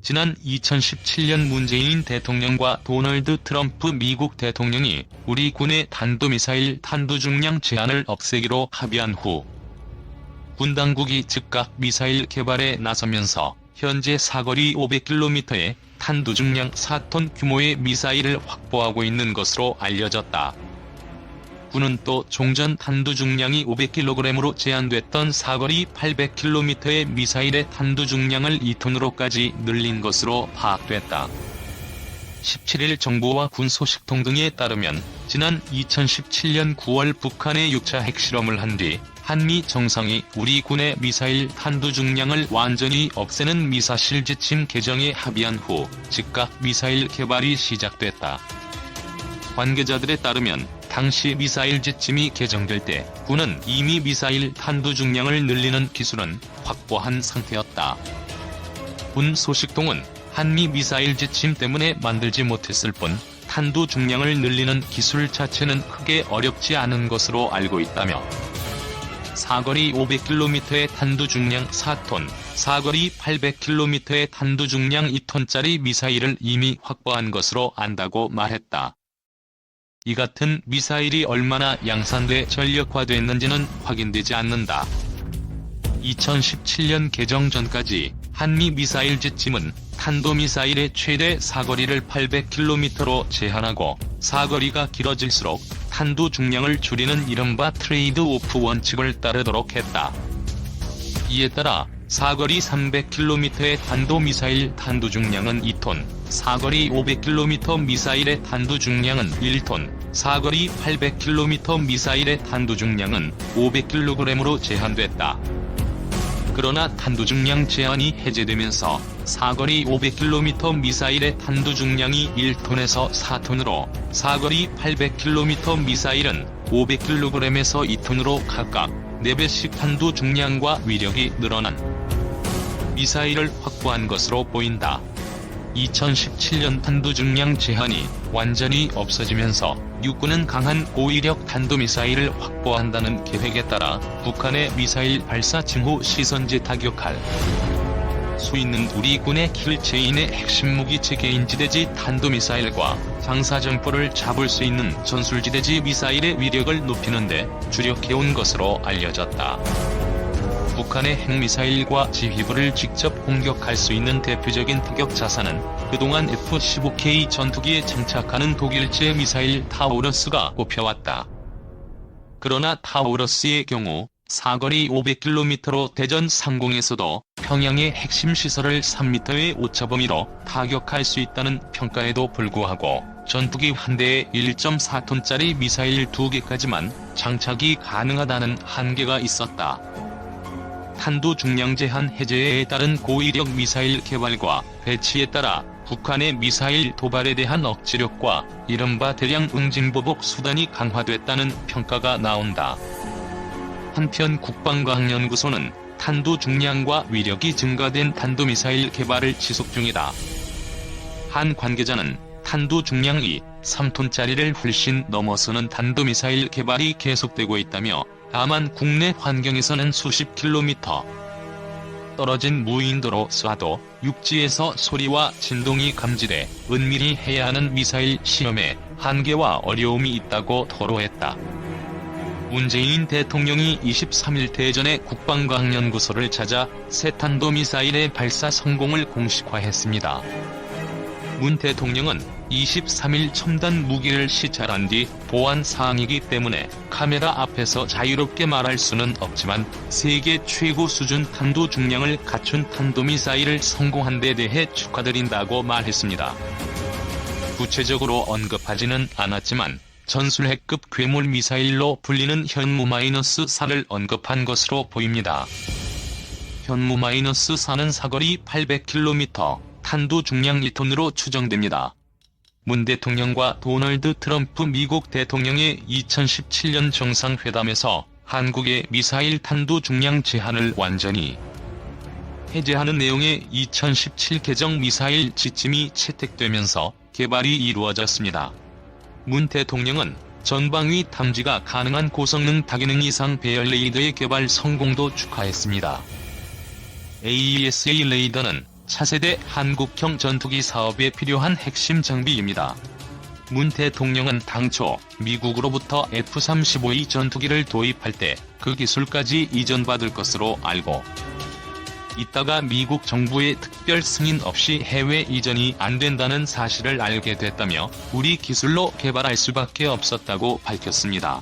지난 2017년 문재인 대통령과 도널드 트럼프 미국 대통령이 우리 군의 탄도미사일 탄두 중량 제한을 없애기로 합의한 후 군 당국이 즉각 미사일 개발에 나서면서 현재 사거리 500km의 탄두 중량 4톤 규모의 미사일을 확보하고 있는 것으로 알려졌다. 군은 또 종전 탄두 중량이 500kg으로 제한됐던 사거리 800km의 미사일의 탄두 중량을 2톤으로까지 늘린 것으로 파악됐다. 17일 정부와 군 소식통 등에 따르면 지난 2017년 9월 북한의 6차 핵실험을 한 뒤 한미 정상이 우리 군의 미사일 탄두 중량을 완전히 없애는 미사실 지침 개정에 합의한 후 즉각 미사일 개발이 시작됐다. 관계자들에 따르면 당시 미사일 지침이 개정될 때 군은 이미 미사일 탄두 중량을 늘리는 기술은 확보한 상태였다. 군 소식통은 한미 미사일 지침 때문에 만들지 못했을 뿐 탄두 중량을 늘리는 기술 자체는 크게 어렵지 않은 것으로 알고 있다며 사거리 500km의 탄두 중량 4톤, 사거리 800km의 탄두 중량 2톤짜리 미사일을 이미 확보한 것으로 안다고 말했다. 이 같은 미사일이 얼마나 양산돼 전력화됐는지는 확인되지 않는다. 2017년 개정 전까지 한미 미사일 지침은 탄도미사일의 최대 사거리를 800km로 제한하고 사거리가 길어질수록 탄두 중량을 줄이는 이른바 트레이드 오프 원칙을 따르도록 했다. 이에 따라 사거리 300km의 탄도미사일 탄두 중량은 2톤, 사거리 500km 미사일의 탄두 중량은 1톤, 사거리 800km 미사일의 탄두 중량은 500kg으로 제한됐다. 그러나 탄두 중량 제한이 해제되면서 사거리 500km 미사일의 탄두 중량이 1톤에서 4톤으로 사거리 800km 미사일은 500kg에서 2톤으로 각각 4배씩 탄두 중량과 위력이 늘어난 미사일을 확보한 것으로 보인다. 2017년 탄두 중량 제한이 완전히 없어지면서 육군은 강한 고위력 탄도미사일을 확보한다는 계획에 따라 북한의 미사일 발사 징후 시선제 타격할 수 있는 우리 군의 킬체인의 핵심 무기 체계인지대지 탄도미사일과 장사정포를 잡을 수 있는 전술지대지 미사일의 위력을 높이는 데 주력해온 것으로 알려졌다. 북한의 핵미사일과 지휘부를 직접 공격할 수 있는 대표적인 타격 자산은 그동안 F-15K 전투기에 장착하는 독일제 미사일 타우러스가 꼽혀왔다. 그러나 타우러스의 경우 사거리 500km로 대전 상공에서도 평양의 핵심 시설을 3m의 오차범위로 타격할 수 있다는 평가에도 불구하고 전투기 한 대에 1.4톤짜리 미사일 2개까지만 장착이 가능하다는 한계가 있었다. 탄두 중량 제한 해제에 따른 고위력 미사일 개발과 배치에 따라 북한의 미사일 도발에 대한 억지력과 이른바 대량 응징보복 수단이 강화됐다는 평가가 나온다. 한편 국방과학연구소는 탄두 중량과 위력이 증가된 탄도미사일 개발을 지속 중이다. 한 관계자는 탄두 중량이 3톤짜리를 훨씬 넘어서는 탄도미사일 개발이 계속되고 있다며 다만 국내 환경에서는 수십 킬로미터 떨어진 무인도로 쏴도 육지에서 소리와 진동이 감지돼 은밀히 해야 하는 미사일 시험에 한계와 어려움이 있다고 토로했다. 문재인 대통령이 23일 대전의 국방과학연구소를 찾아 새 탄도미사일의 발사 성공을 공식화했습니다. 문 대통령은 23일 첨단 무기를 시찰한 뒤 보안 사항이기 때문에 카메라 앞에서 자유롭게 말할 수는 없지만 세계 최고 수준 탄두 중량을 갖춘 탄도미사일을 성공한 데 대해 축하드린다고 말했습니다. 구체적으로 언급하지는 않았지만 전술핵급 괴물 미사일로 불리는 현무-4를 언급한 것으로 보입니다. 현무-4는 사거리 800km, 탄두 중량 1톤으로 추정됩니다. 문 대통령과 도널드 트럼프 미국 대통령의 2017년 정상회담에서 한국의 미사일 탄두 중량 제한을 완전히 해제하는 내용의 2017 개정 미사일 지침이 채택되면서 개발이 이루어졌습니다. 문 대통령은 전방위 탐지가 가능한 고성능 다기능 이상 배열 레이더의 개발 성공도 축하했습니다. AESA 레이더는 차세대 한국형 전투기 사업에 필요한 핵심 장비입니다. 문 대통령은 당초 미국으로부터 F-35E 전투기를 도입할 때 그 기술까지 이전받을 것으로 알고 있다가 미국 정부의 특별 승인 없이 해외 이전이 안 된다는 사실을 알게 됐다며 우리 기술로 개발할 수밖에 없었다고 밝혔습니다.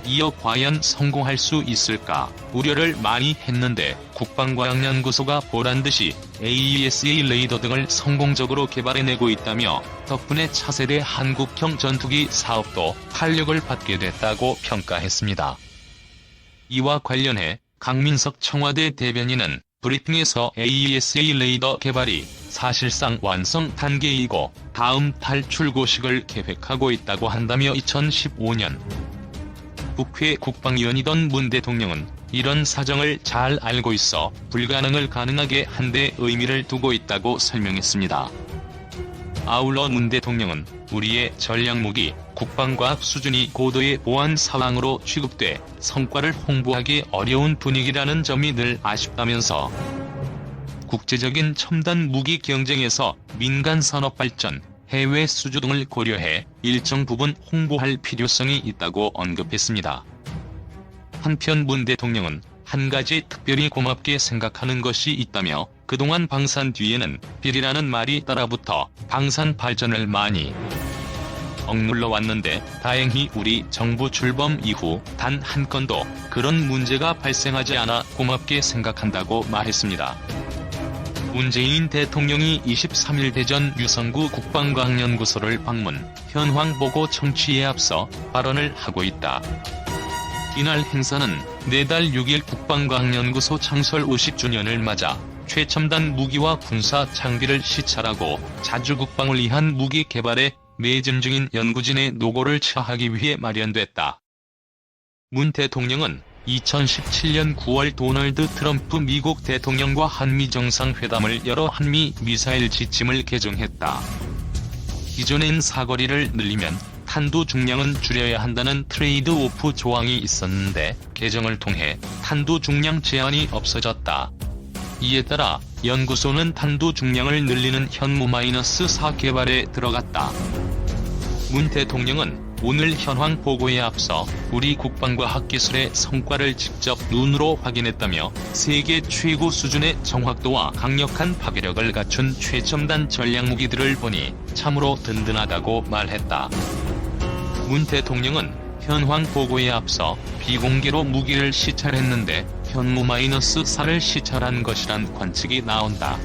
이어 과연 성공할 수 있을까 우려를 많이 했는데 국방과학연구소가 보란듯이 AESA 레이더 등을 성공적으로 개발해내고 있다며 덕분에 차세대 한국형 전투기 사업도 탄력을 받게 됐다고 평가했습니다. 이와 관련해 강민석 청와대 대변인은 브리핑에서 AESA 레이더 개발이 사실상 완성 단계이고 다음 달 출고식을 계획하고 있다고 한다며 2015년 국회 국방위원이던 문 대통령은 이런 사정을 잘 알고 있어 불가능을 가능하게 한 데 의미를 두고 있다고 설명했습니다. 아울러 문 대통령은 우리의 전략무기 국방과학 수준이 고도의 보안 사항으로 취급돼 성과를 홍보하기 어려운 분위기라는 점이 늘 아쉽다면서 국제적인 첨단 무기 경쟁에서 민간 산업 발전, 해외 수주 등을 고려해 일정 부분 홍보할 필요성이 있다고 언급했습니다. 한편 문 대통령은 한 가지 특별히 고맙게 생각하는 것이 있다며 그동안 방산 뒤에는 비리라는 말이 따라붙어 방산 발전을 많이 억눌러 왔는데 다행히 우리 정부 출범 이후 단 한 건도 그런 문제가 발생하지 않아 고맙게 생각한다고 말했습니다. 문재인 대통령이 23일 대전 유성구 국방과학연구소를 방문, 현황 보고 청취에 앞서 발언을 하고 있다. 이날 행사는 내달 6일 국방과학연구소 창설 50주년을 맞아 최첨단 무기와 군사 장비를 시찰하고 자주국방을 위한 무기 개발에 매진 중인 연구진의 노고를 처하기 위해 마련됐다. 문 대통령은 2017년 9월 도널드 트럼프 미국 대통령과 한미 정상회담을 열어 한미 미사일 지침을 개정했다. 기존엔 사거리를 늘리면 탄두 중량은 줄여야 한다는 트레이드 오프 조항이 있었는데 개정을 통해 탄두 중량 제한이 없어졌다. 이에 따라 연구소는 탄두 중량을 늘리는 현무-4 개발에 들어갔다. 문 대통령은 오늘 현황 보고에 앞서 우리 국방과학기술의 성과를 직접 눈으로 확인했다며 세계 최고 수준의 정확도와 강력한 파괴력을 갖춘 최첨단 전략무기들을 보니 참으로 든든하다고 말했다. 문 대통령은 현황 보고에 앞서 비공개로 무기를 시찰했는데 현무-4를 시찰한 것이란 관측이 나온다.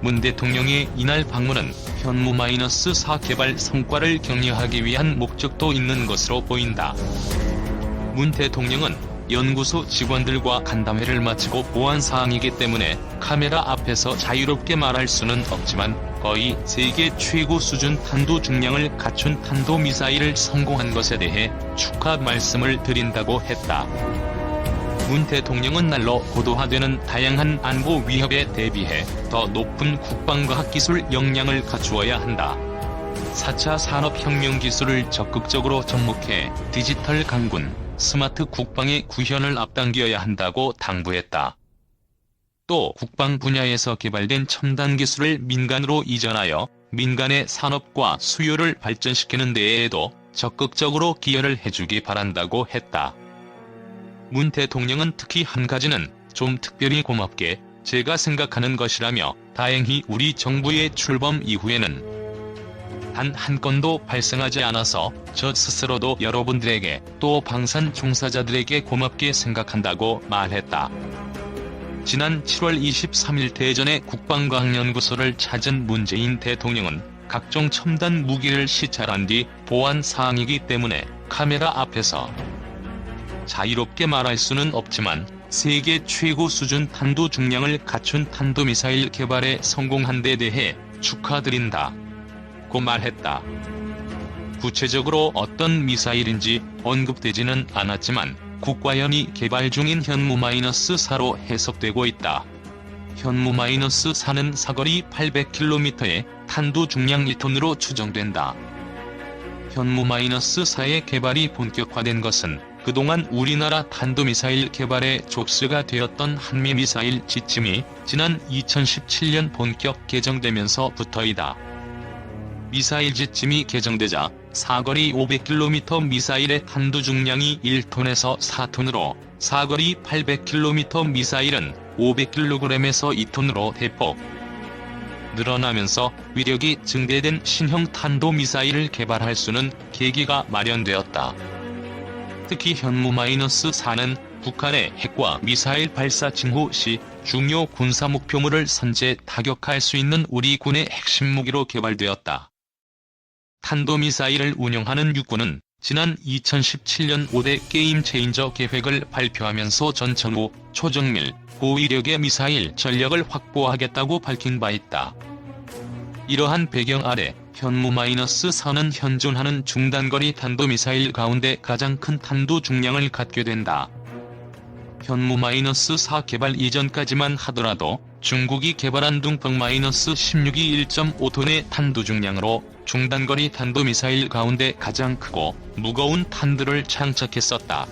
문 대통령의 이날 방문은 현무-4 개발 성과를 격려하기 위한 목적도 있는 것으로 보인다. 문 대통령은 연구소 직원들과 간담회를 마치고 보안사항이기 때문에 카메라 앞에서 자유롭게 말할 수는 없지만 거의 세계 최고 수준 탄도 중량을 갖춘 탄도미사일을 성공한 것에 대해 축하 말씀을 드린다고 했다. 문 대통령은 날로 고도화되는 다양한 안보 위협에 대비해 더 높은 국방과학기술 역량을 갖추어야 한다. 4차 산업혁명 기술을 적극적으로 접목해 디지털 강군, 스마트 국방의 구현을 앞당겨야 한다고 당부했다. 또 국방 분야에서 개발된 첨단 기술을 민간으로 이전하여 민간의 산업과 수요를 발전시키는 데에도 적극적으로 기여를 해주기 바란다고 했다. 문 대통령은 특히 한 가지는 좀 특별히 고맙게 제가 생각하는 것이라며 다행히 우리 정부의 출범 이후에는 단 한 건도 발생하지 않아서 저 스스로도 여러분들에게 또 방산 종사자들에게 고맙게 생각한다고 말했다. 지난 7월 23일 대전의 국방과학연구소를 찾은 문재인 대통령은 각종 첨단 무기를 시찰한 뒤 보안 사항이기 때문에 카메라 앞에서 자유롭게 말할 수는 없지만 세계 최고 수준 탄도 중량을 갖춘 탄도미사일 개발에 성공한 데 대해 축하드린다 고 말했다. 구체적으로 어떤 미사일인지 언급되지는 않았지만 국과연이 개발 중인 현무-4로 해석되고 있다. 현무-4는 사거리 800km에 탄도 중량 1톤으로 추정된다. 현무-4의 개발이 본격화된 것은 그동안 우리나라 탄도미사일 개발의 족쇄가 되었던 한미미사일 지침이 지난 2017년 본격 개정되면서부터이다. 미사일 지침이 개정되자 사거리 500km 미사일의 탄두 중량이 1톤에서 4톤으로 사거리 800km 미사일은 500kg에서 2톤으로 대폭 늘어나면서 위력이 증대된 신형 탄도미사일을 개발할 수는 계기가 마련되었다. 특히 현무-4는 북한의 핵과 미사일 발사 징후 시 중요 군사 목표물을 선제 타격할 수 있는 우리 군의 핵심 무기로 개발되었다. 탄도미사일을 운영하는 육군은 지난 2017년 5대 게임 체인저 계획을 발표하면서 전천후, 초정밀, 고위력의 미사일 전력을 확보하겠다고 밝힌 바 있다. 이러한 배경 아래 현무-4는 현존하는 중단거리 탄도미사일 가운데 가장 큰 탄두 중량을 갖게 된다. 현무-4 개발 이전까지만 하더라도 중국이 개발한 둥펑-16이 1.5톤의 탄두 중량으로 중단거리 탄도미사일 가운데 가장 크고 무거운 탄두를 장착했었다.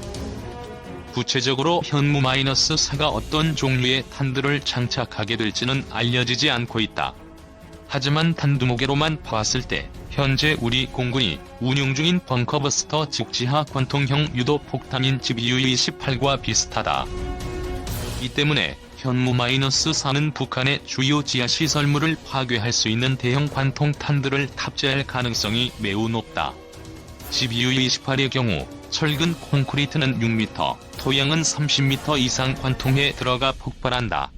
구체적으로 현무-4가 어떤 종류의 탄두를 장착하게 될지는 알려지지 않고 있다. 하지만 탄두 무게로만 봤을 때 현재 우리 공군이 운용 중인 벙커버스터 즉 지하 관통형 유도 폭탄인 GBU-18과 비슷하다. 이 때문에 현무-4는 북한의 주요 지하시설물을 파괴할 수 있는 대형 관통탄두를 탑재할 가능성이 매우 높다. GBU-18의 경우 철근 콘크리트는 6m, 토양은 30m 이상 관통에 들어가 폭발한다.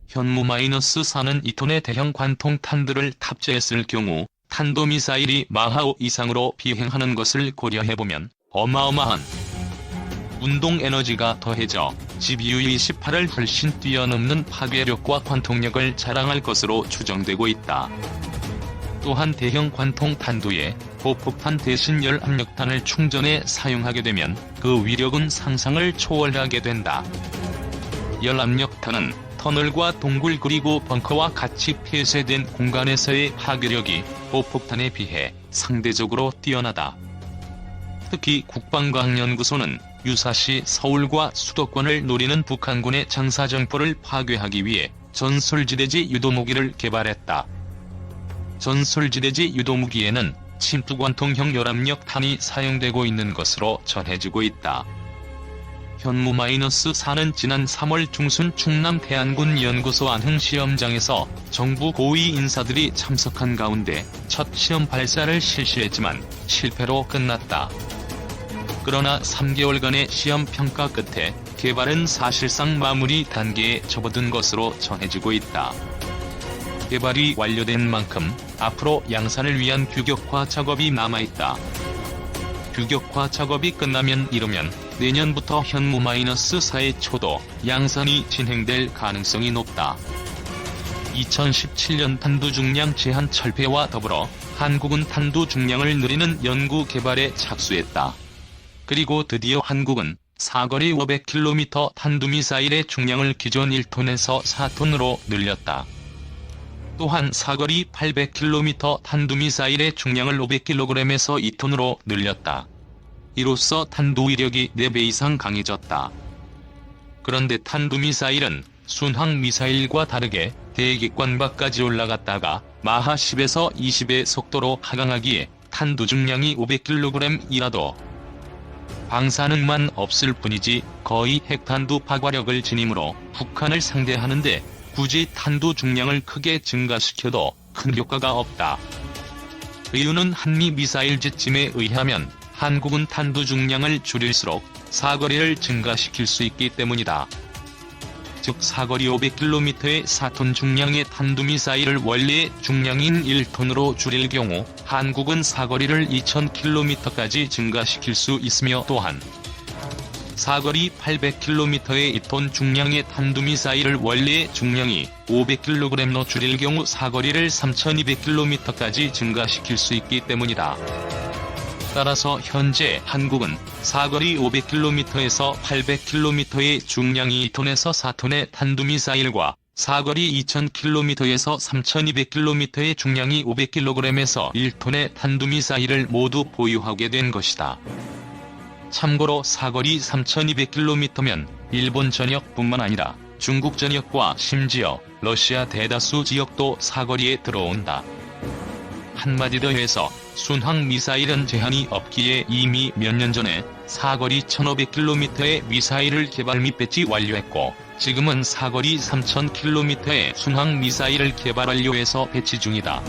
현무-4는 2톤의 대형 관통탄두를 탑재했을 경우 탄도미사일이 마하5 이상으로 비행하는 것을 고려해보면 어마어마한 운동 에너지가 더해져 GBU-18을 훨씬 뛰어넘는 파괴력과 관통력을 자랑할 것으로 추정되고 있다. 또한 대형 관통탄두에 고폭탄 대신 열압력탄을 충전해 사용하게 되면 그 위력은 상상을 초월하게 된다. 열압력탄은 터널과 동굴 그리고 벙커와 같이 폐쇄된 공간에서의 파괴력이 고폭탄에 비해 상대적으로 뛰어나다. 특히 국방과학연구소는 유사시 서울과 수도권을 노리는 북한군의 장사정포를 파괴하기 위해 전술지대지 유도무기를 개발했다. 전술지대지 유도무기에는 침투관통형 열압력탄이 사용되고 있는 것으로 전해지고 있다. 현무-4는 지난 3월 중순 충남 대안군 연구소 안흥시험장에서 정부 고위 인사들이 참석한 가운데 첫 시험 발사를 실시했지만 실패로 끝났다. 그러나 3개월간의 시험 평가 끝에 개발은 사실상 마무리 단계에 접어든 것으로 전해지고 있다. 개발이 완료된 만큼 앞으로 양산을 위한 규격화 작업이 남아있다. 규격화 작업이 끝나면 이르면 내년부터 현무-4의 초도 양산이 진행될 가능성이 높다. 2017년 탄두 중량 제한 철폐와 더불어 한국은 탄두 중량을 늘리는 연구 개발에 착수했다. 그리고 드디어 한국은 사거리 500km 탄두미사일의 중량을 기존 1톤에서 4톤으로 늘렸다. 또한 사거리 800km 탄두미사일의 중량을 500kg에서 2톤으로 늘렸다. 이로써 탄두 위력이 4배 이상 강해졌다. 그런데 탄두미사일은 순항미사일과 다르게 대기권 밖까지 올라갔다가 마하 10에서 20의 속도로 하강하기에 탄두 중량이 500kg이라도 방사능만 없을 뿐이지 거의 핵탄두 파괴력을 지니므로 북한을 상대하는데 굳이 탄두 중량을 크게 증가시켜도 큰 효과가 없다. 이유는 한미 미사일 지침에 의하면 한국은 탄두 중량을 줄일수록 사거리를 증가시킬 수 있기 때문이다. 즉 사거리 500km의 4톤 중량의 탄두미사일을 원래의 중량인 1톤으로 줄일 경우 한국은 사거리를 2000km까지 증가시킬 수 있으며 또한 사거리 800km의 2톤 중량의 탄두미사일을 원래의 중량이 500kg로 줄일 경우 사거리를 3200km까지 증가시킬 수 있기 때문이다. 따라서 현재 한국은 사거리 500km에서 800km의 중량이 2톤에서 4톤의 탄두미사일과 사거리 2000km에서 3200km의 중량이 500kg에서 1톤의 탄두미사일을 모두 보유하게 된 것이다. 참고로 사거리 3200km면 일본 전역뿐만 아니라 중국 전역과 심지어 러시아 대다수 지역도 사거리에 들어온다. 한마디로 해서 순항 미사일은 제한이 없기에 이미 몇 년 전에 사거리 1500km의 미사일을 개발 및 배치 완료했고, 지금은 사거리 3000km의 순항 미사일을 개발 완료해서 배치 중이다.